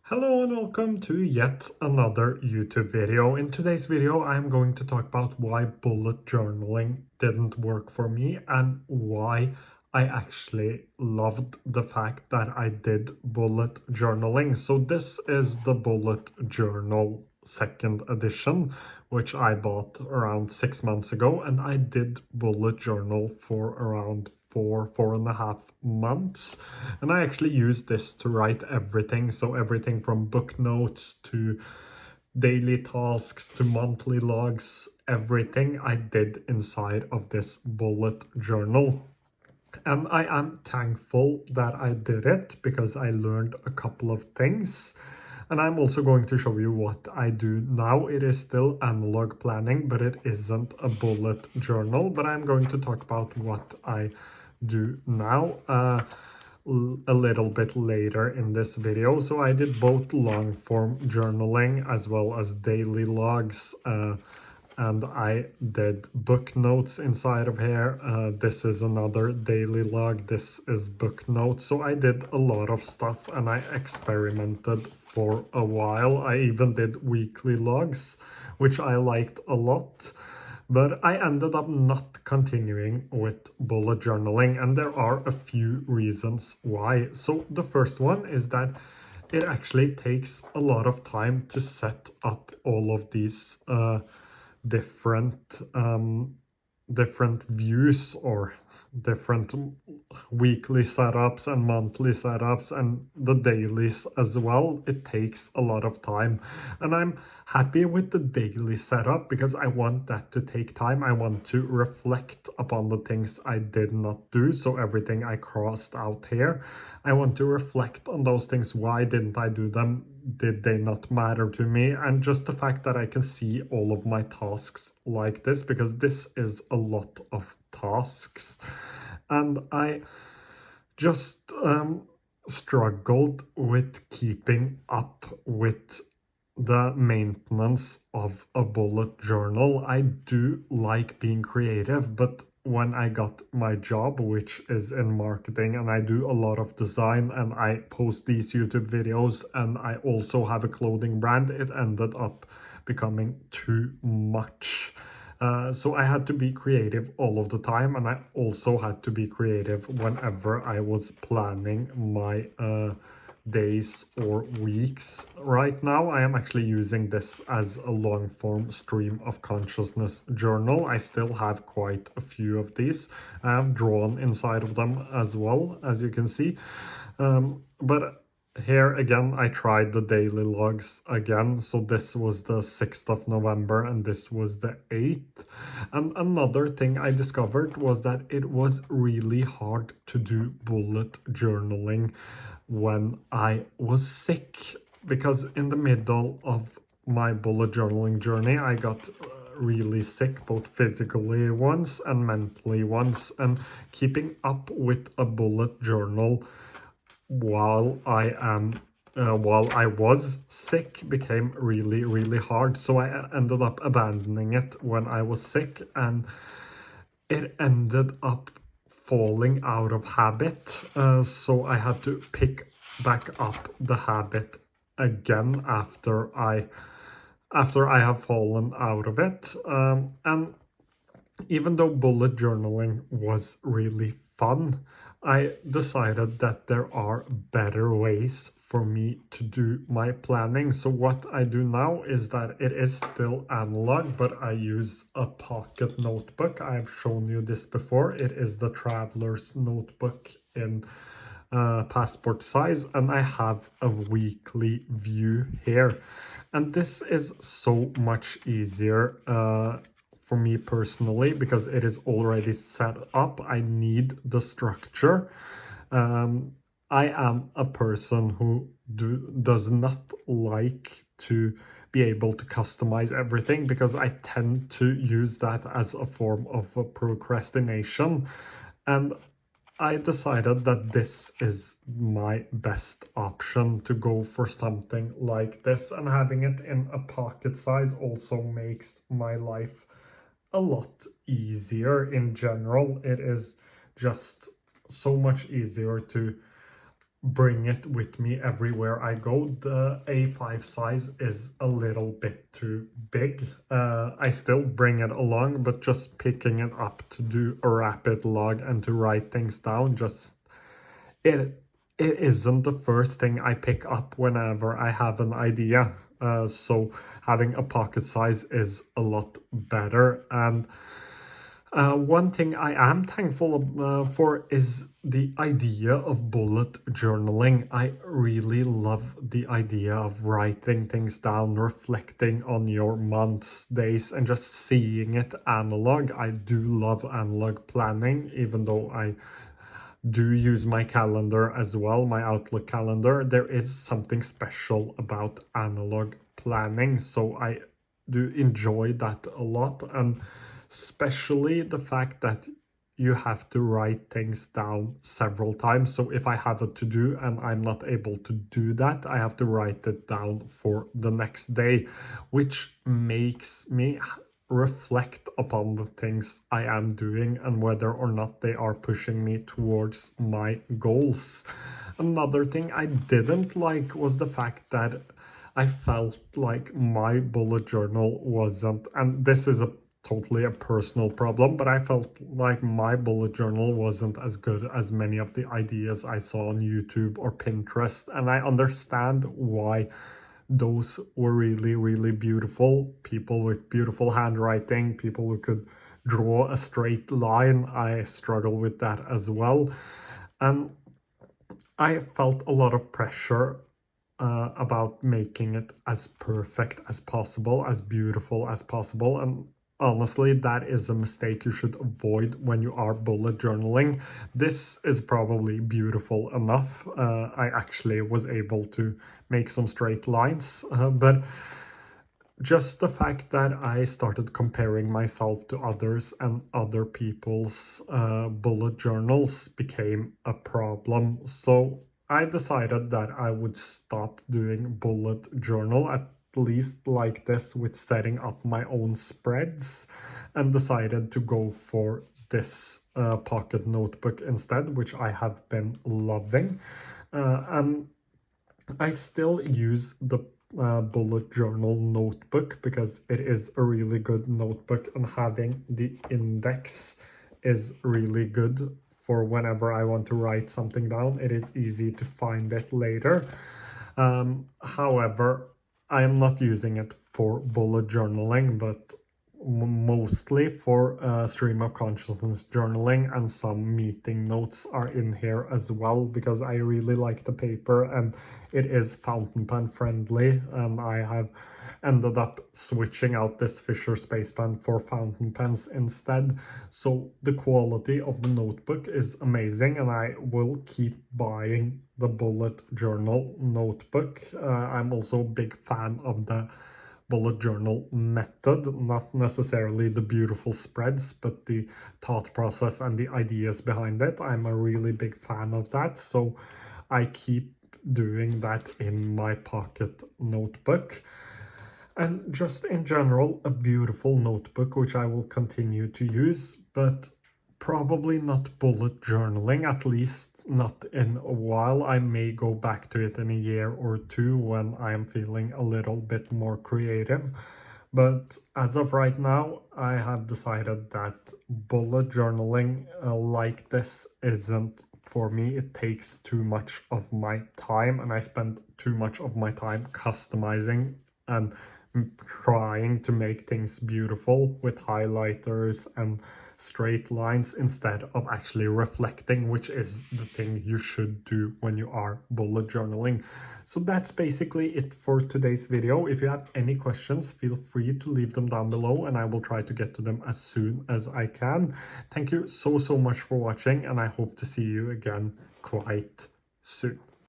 Hello and welcome to yet another YouTube video. In today's video, I'm going to talk about why bullet journaling didn't work for me and why I actually loved the fact that I did bullet journaling. So this is the bullet journal second edition, which I bought around 6 months ago, and I did bullet journal for around 4.5 months, and I actually used this to write everything. So everything from book notes to daily tasks to monthly logs, everything I did inside of this bullet journal. And I am thankful that I did it because I learned a couple of things. And I'm also going to show you what I do now. It is still analog planning, but it isn't a bullet journal. But I'm going to talk about what I do now a little bit later in this video. So I did both long form journaling as well as daily logs, and I did book notes inside of here. This is another daily log. This is book notes. So I did a lot of stuff and I experimented for a while. I even did weekly logs, which I liked a lot. But I ended up not continuing with bullet journaling, and there are a few reasons why. So the first one is that it actually takes a lot of time to set up all of these different different views or different weekly setups and monthly setups and the dailies as well. It takes a lot of time, and I'm happy with the daily setup because I want that to take time. I want to reflect upon the things I did not do, so everything I crossed out here, I want to reflect on those things. Why didn't I do them? Did they not matter to me? And just the fact that I can see all of my tasks like this, because this is a lot of tasks, and I just struggled with keeping up with the maintenance of a bullet journal. I do like being creative, but when I got my job, which is in marketing, and I do a lot of design and I post these YouTube videos and I also have a clothing brand, it ended up becoming too much. So I had to be creative all of the time, and I also had to be creative whenever I was planning my days or weeks. Right now, I am actually using this as a long form stream of consciousness journal. I still have quite a few of these. I have drawn inside of them as well, as you can see. But here again, I tried the daily logs again. So this was the 6th of November and this was the 8th. And another thing I discovered was that it was really hard to do bullet journaling when I was sick, because in the middle of my bullet journaling journey, I got really sick, both physically once and mentally once, and keeping up with a bullet journal while I was sick became really hard. So I ended up abandoning it when I was sick, and it ended up falling out of habit. So I had to pick back up the habit again after I have fallen out of it. And even though bullet journaling was really fun, I decided that there are better ways for me to do my planning. So what I do now is that it is still analog, but I use a pocket notebook. I've shown you this before. It is the Traveler's Notebook in passport size, and I have a weekly view here. And this is so much easier for me personally because it is already set up. I need the structure. I am a person who does not like to be able to customize everything because I tend to use that as a form of procrastination. And I decided that this is my best option to go for something like this, and having it in a pocket size also makes my life a lot easier in general. It is just so much easier to bring it with me everywhere I go. The A5 size is a little bit too big. I still bring it along, but just picking it up to do a rapid log and to write things down, just it it isn't the first thing I pick up whenever I have an idea. So having a pocket size is a lot better. And one thing I am thankful for is the idea of bullet journaling. I really love the idea of writing things down, reflecting on your months, days, and just seeing it analog. I do love analog planning, even though I do use my calendar as well, my Outlook calendar. There is something special about analog planning, so I do enjoy that a lot, and especially the fact that you have to write things down several times. So if I have a to-do and I'm not able to do that, I have to write it down for the next day, which makes me reflect upon the things I am doing and whether or not they are pushing me towards my goals. Another thing I didn't like was the fact that I felt like my bullet journal wasn't, and this is totally a personal problem, but I felt like my bullet journal wasn't as good as many of the ideas I saw on YouTube or Pinterest. And I understand why. Those were really, really beautiful. People with beautiful handwriting, people who could draw a straight line. I struggle with that as well. And I felt a lot of pressure about making it as perfect as possible, as beautiful as possible. And honestly, that is a mistake you should avoid when you are bullet journaling. This is probably beautiful enough. I actually was able to make some straight lines, but just the fact that I started comparing myself to others and other people's bullet journals became a problem. So I decided that I would stop doing bullet journal, at least like this, with setting up my own spreads, and decided to go for this pocket notebook instead, which I have been loving. And I still use the bullet journal notebook because it is a really good notebook, and having the index is really good for whenever I want to write something down. It is easy to find it later. However, I am not using it for bullet journaling, but mostly for stream of consciousness journaling, and some meeting notes are in here as well because I really like the paper and it is fountain pen friendly. I have ended up switching out this Fisher Space Pen for fountain pens instead. So the quality of the notebook is amazing, and I will keep buying the bullet journal notebook. I'm also a big fan of the bullet journal method, not necessarily the beautiful spreads, but the thought process and the ideas behind it. I'm a really big fan of that, so I keep doing that in my pocket notebook. And just in general, a beautiful notebook, which I will continue to use, but probably not bullet journaling, at least not in a while. I may go back to it in a year or two when I am feeling a little bit more creative. But as of right now, I have decided that bullet journaling like this isn't for me. It takes too much of my time, and I spend too much of my time customizing and trying to make things beautiful with highlighters and straight lines instead of actually reflecting, which is the thing you should do when you are bullet journaling. So that's basically it for today's video. If you have any questions, feel free to leave them down below and I will try to get to them as soon as I can. Thank you so much for watching, and I hope to see you again quite soon.